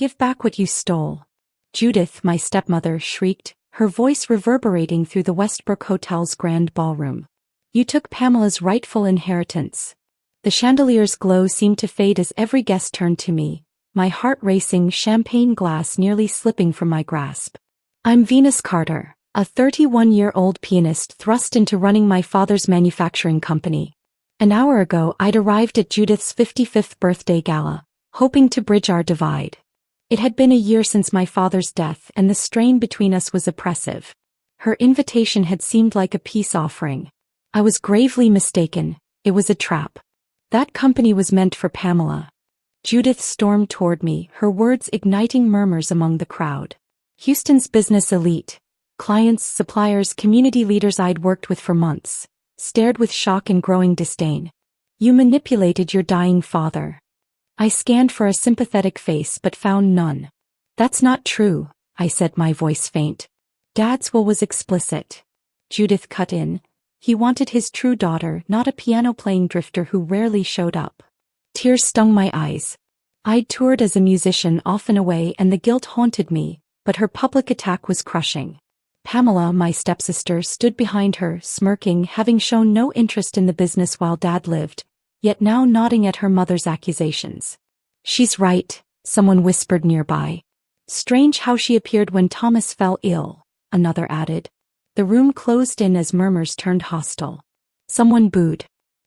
Give back what you stole. Judith, my stepmother, shrieked, her voice reverberating through the Westbrook Hotel's grand ballroom. You took Pamela's rightful inheritance. The chandelier's glow seemed to fade as every guest turned to me, my heart racing, champagne glass nearly slipping from my grasp. I'm Venus Carter, a 31-year-old pianist thrust into running my father's manufacturing company. An hour ago I'd arrived at Judith's 55th birthday gala, hoping to bridge our divide. It had been a year since my father's death and the strain between us was oppressive. Her invitation had seemed like a peace offering. I was gravely mistaken, it was a trap. That company was meant for Pamela. Judith stormed toward me, her words igniting murmurs among the crowd. Houston's business elite, clients, suppliers, community leaders I'd worked with for months, stared with shock and growing disdain. You manipulated your dying father. I scanned for a sympathetic face but found none. That's not true, I said, my voice faint. Dad's will was explicit. Judith cut in. He wanted his true daughter, not a piano-playing drifter who rarely showed up. Tears stung my eyes. I'd toured as a musician off and away and the guilt haunted me, but her public attack was crushing. Pamela, my stepsister, stood behind her, smirking, having shown no interest in the business while Dad lived, yet now nodding at her mother's accusations. She's right, someone whispered nearby. Strange how she appeared when Thomas fell ill, another added. The room closed in as murmurs turned hostile. Someone booed.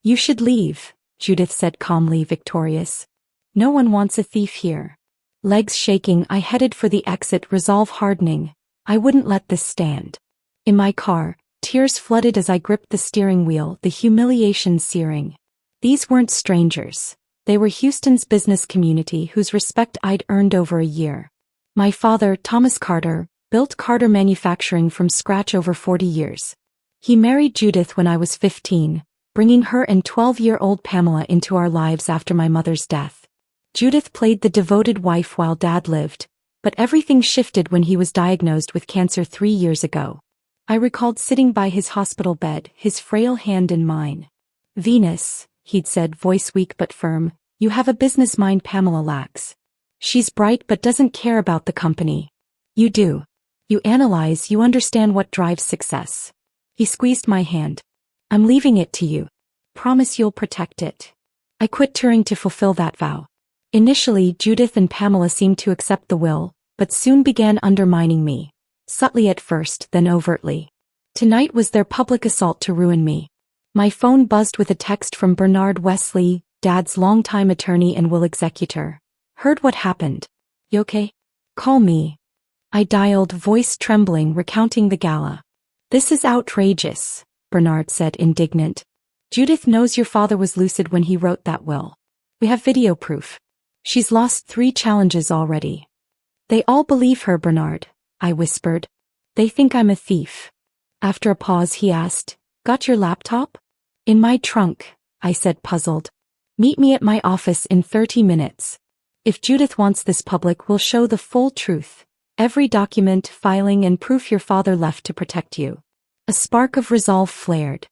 You should leave, Judith said calmly, victorious. No one wants a thief here. Legs shaking, I headed for the exit, resolve hardening. I wouldn't let this stand. In my car, tears flooded as I gripped the steering wheel, the humiliation searing. These weren't strangers. They were Houston's business community whose respect I'd earned over a year. My father, Thomas Carter, built Carter Manufacturing from scratch over 40 years. He married Judith when I was 15, bringing her and 12-year-old Pamela into our lives after my mother's death. Judith played the devoted wife while Dad lived, but everything shifted when he was diagnosed with cancer 3 years ago. I recalled sitting by his hospital bed, his frail hand in mine. Venus, he'd said, voice weak but firm, you have a business mind Pamela lacks. She's bright but doesn't care about the company. You do. You analyze, you understand what drives success. He squeezed my hand. I'm leaving it to you. Promise you'll protect it. I quit touring to fulfill that vow. Initially, Judith and Pamela seemed to accept the will, but soon began undermining me. Subtly at first, then overtly. Tonight was their public assault to ruin me. My phone buzzed with a text from Bernard Wesley, Dad's longtime attorney and will executor. Heard what happened. You okay? Call me. I dialed, voice trembling, recounting the gala. This is outrageous, Bernard said, indignant. Judith knows your father was lucid when he wrote that will. We have video proof. She's lost 3 challenges already. They all believe her, Bernard, I whispered. They think I'm a thief. After a pause he asked, got your laptop? In my trunk, I said, puzzled. Meet me at my office in 30 minutes. If Judith wants this public, we'll show the full truth. Every document, filing and proof your father left to protect you. A spark of resolve flared.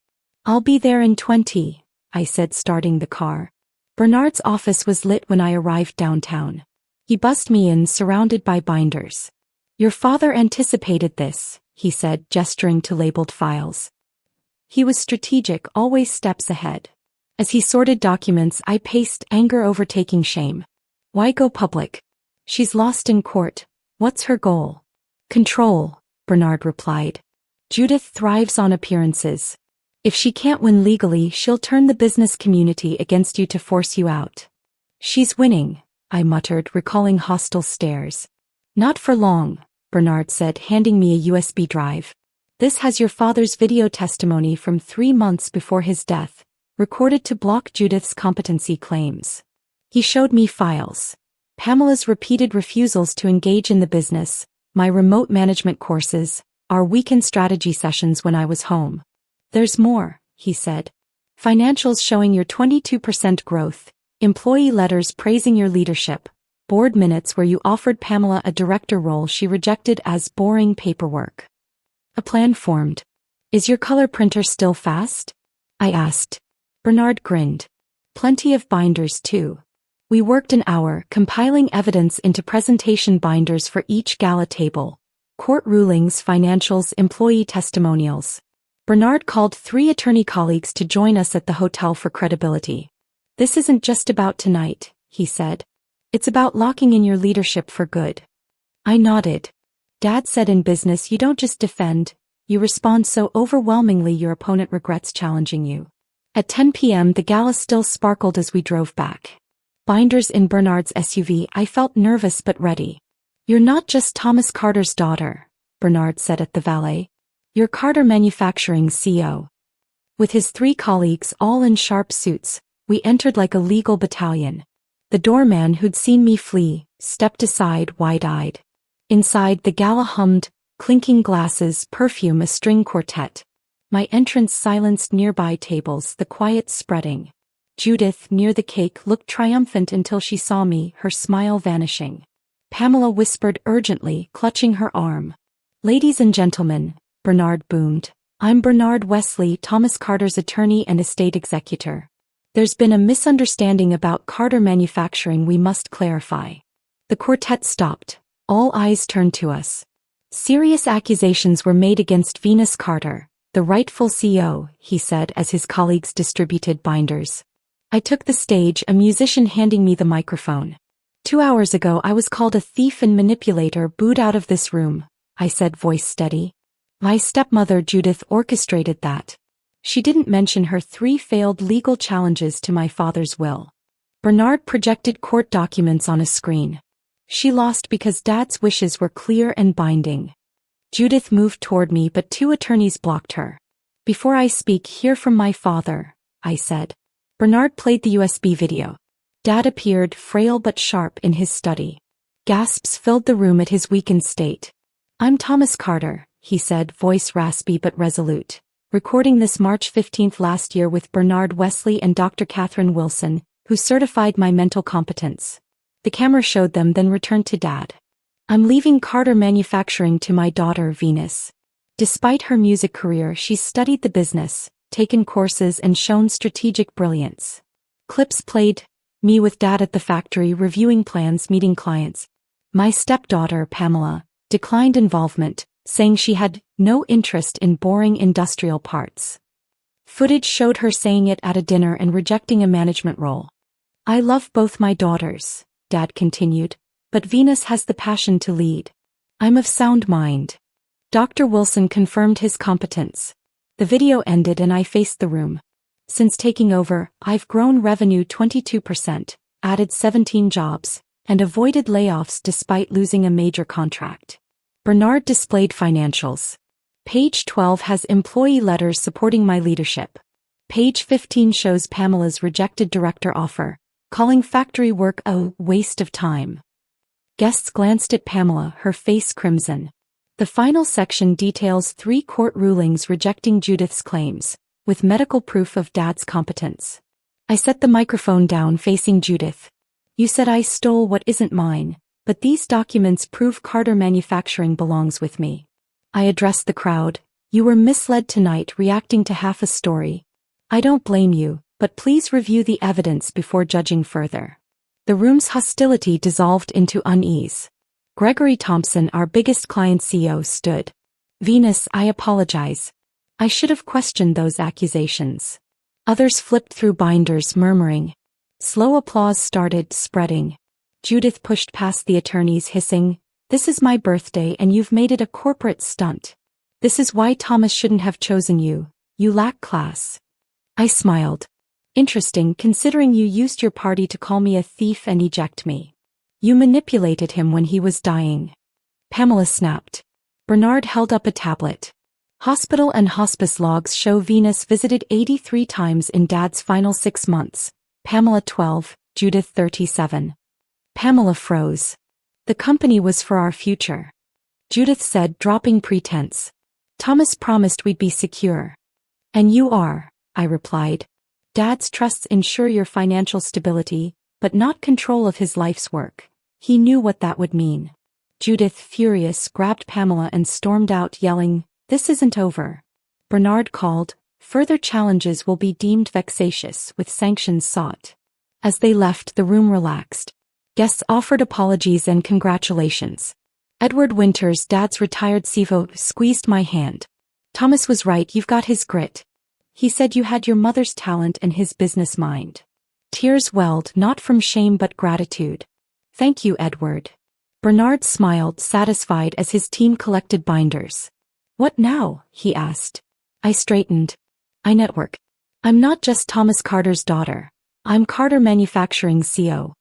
I'll be there in 20, I said, starting the car. Bernard's office was lit when I arrived downtown. He buzzed me in, surrounded by binders. Your father anticipated this, he said, gesturing to labeled files. He was strategic, always steps ahead. As he sorted documents, I paced, anger overtaking shame. Why go public? She's lost in court. What's her goal? Control, Bernard replied. Judith thrives on appearances. If she can't win legally, she'll turn the business community against you to force you out. She's winning, I muttered, recalling hostile stares. Not for long, Bernard said, handing me a USB drive. This has your father's video testimony from 3 months before his death, recorded to block Judith's competency claims. He showed me files. Pamela's repeated refusals to engage in the business, my remote management courses, our weekend strategy sessions when I was home. There's more, he said. Financials showing your 22% growth, employee letters praising your leadership, board minutes where you offered Pamela a director role she rejected as boring paperwork. A plan formed. Is your color printer still fast? I asked. Bernard grinned. Plenty of binders too. We worked an hour compiling evidence into presentation binders for each gala table. Court rulings, financials, employee testimonials. Bernard called 3 attorney colleagues to join us at the hotel for credibility. This isn't just about tonight, he said. It's about locking in your leadership for good. I nodded. Dad said in business you don't just defend, you respond so overwhelmingly your opponent regrets challenging you. At 10 p.m. the gala still sparkled as we drove back. Binders in Bernard's SUV, I felt nervous but ready. You're not just Thomas Carter's daughter, Bernard said at the valet. You're Carter Manufacturing's CEO. With his 3 colleagues all in sharp suits, we entered like a legal battalion. The doorman who'd seen me flee, stepped aside wide-eyed. Inside the gala hummed, clinking glasses, perfume, a string quartet. My entrance silenced nearby tables, the quiet spreading. Judith, near the cake, looked triumphant until she saw me, her smile vanishing. Pamela whispered urgently, clutching her arm. Ladies and gentlemen, Bernard boomed. I'm Bernard Wesley, Thomas Carter's attorney and estate executor. There's been a misunderstanding about Carter Manufacturing we must clarify. The quartet stopped. All eyes turned to us. Serious accusations were made against Venus Carter, the rightful CEO, he said as his colleagues distributed binders. I took the stage, a musician handing me the microphone. 2 hours ago I was called a thief and manipulator, booed out of this room, I said, voice steady. My stepmother Judith orchestrated that. She didn't mention her 3 failed legal challenges to my father's will. Bernard projected court documents on a screen. She lost because Dad's wishes were clear and binding. Judith moved toward me but 2 attorneys blocked her. Before I speak, hear from my father, I said. Bernard played the USB video. Dad appeared, frail but sharp, in his study. Gasps filled the room at his weakened state. I'm Thomas Carter, he said, voice raspy but resolute. Recording this March 15th last year with Bernard Wesley and Dr. Catherine Wilson, who certified my mental competence. The camera showed them, then returned to Dad. I'm leaving Carter Manufacturing to my daughter, Venus. Despite her music career, she's studied the business, taken courses and shown strategic brilliance. Clips played, me with Dad at the factory reviewing plans, meeting clients. My stepdaughter, Pamela, declined involvement, saying she had no interest in boring industrial parts. Footage showed her saying it at a dinner and rejecting a management role. I love both my daughters, Dad continued, but Venus has the passion to lead. I'm of sound mind. Dr. Wilson confirmed his competence. The video ended and I faced the room. Since taking over, I've grown revenue 22%, added 17 jobs, and avoided layoffs despite losing a major contract. Bernard displayed financials. Page 12 has employee letters supporting my leadership. Page 15 shows Pamela's rejected director offer, calling factory work a waste of time. Guests glanced at Pamela, her face crimson. The final section details 3 court rulings rejecting Judith's claims, with medical proof of Dad's competence. I set the microphone down, facing Judith. You said I stole what isn't mine, but these documents prove Carter Manufacturing belongs with me. I addressed the crowd. You were misled tonight, reacting to half a story. I don't blame you, but please review the evidence before judging further. The room's hostility dissolved into unease. Gregory Thompson, our biggest client CEO, stood. Venus, I apologize. I should have questioned those accusations. Others flipped through binders, murmuring. Slow applause started spreading. Judith pushed past the attorneys, hissing, This is my birthday and you've made it a corporate stunt. This is why Thomas shouldn't have chosen you. You lack class. I smiled. Interesting, considering you used your party to call me a thief and eject me. You manipulated him when he was dying. Pamela snapped. Bernard held up a tablet. Hospital and hospice logs show Venus visited 83 times in Dad's final 6 months. Pamela 12, Judith 37. Pamela froze. The company was for our future. Judith said, dropping pretense. Thomas promised we'd be secure. And you are, I replied. Dad's trusts ensure your financial stability, but not control of his life's work. He knew what that would mean. Judith, furious, grabbed Pamela and stormed out, yelling, This isn't over. Bernard called, Further challenges will be deemed vexatious, with sanctions sought. As they left, the room relaxed. Guests offered apologies and congratulations. Edward Winters, Dad's retired CFO, squeezed my hand. Thomas was right, you've got his grit. He said you had your mother's talent and his business mind. Tears welled, not from shame but gratitude. Thank you, Edward. Bernard smiled, satisfied as his team collected binders. What now? He asked. I straightened. I network. I'm not just Thomas Carter's daughter. I'm Carter Manufacturing's CEO.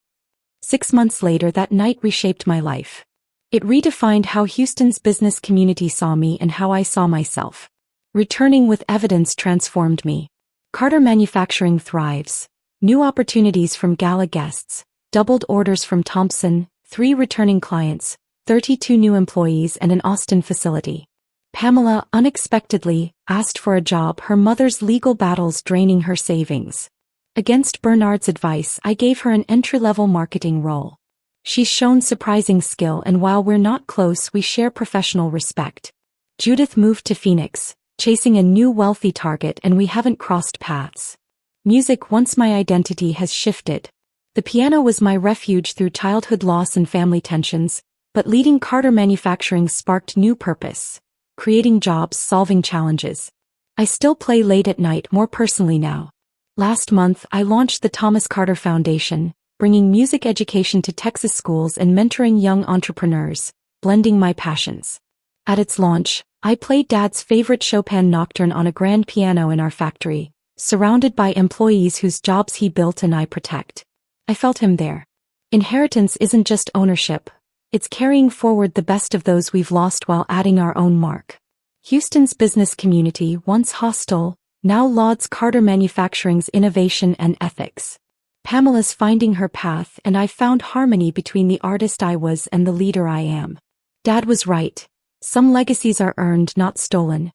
6 months later, that night reshaped my life. It redefined how Houston's business community saw me and how I saw myself. Returning with evidence transformed me. Carter Manufacturing thrives. New opportunities from gala guests, doubled orders from Thompson, 3 returning clients, 32 new employees and an Austin facility. Pamela unexpectedly asked for a job, her mother's legal battles draining her savings. Against Bernard's advice, I gave her an entry-level marketing role. She's shown surprising skill, and while we're not close, we share professional respect. Judith moved to Phoenix, chasing a new wealthy target, and we haven't crossed paths. Music, once my identity, has shifted. The piano was my refuge through childhood loss and family tensions, but leading Carter Manufacturing sparked new purpose. Creating jobs, solving challenges. I still play late at night, more personally now. Last month, I launched the Thomas Carter Foundation, bringing music education to Texas schools and mentoring young entrepreneurs, blending my passions. At its launch, I played Dad's favorite Chopin nocturne on a grand piano in our factory, surrounded by employees whose jobs he built and I protect. I felt him there. Inheritance isn't just ownership. It's carrying forward the best of those we've lost while adding our own mark. Houston's business community, once hostile, now lauds Carter Manufacturing's innovation and ethics. Pamela's finding her path, and I found harmony between the artist I was and the leader I am. Dad was right. Some legacies are earned, not stolen.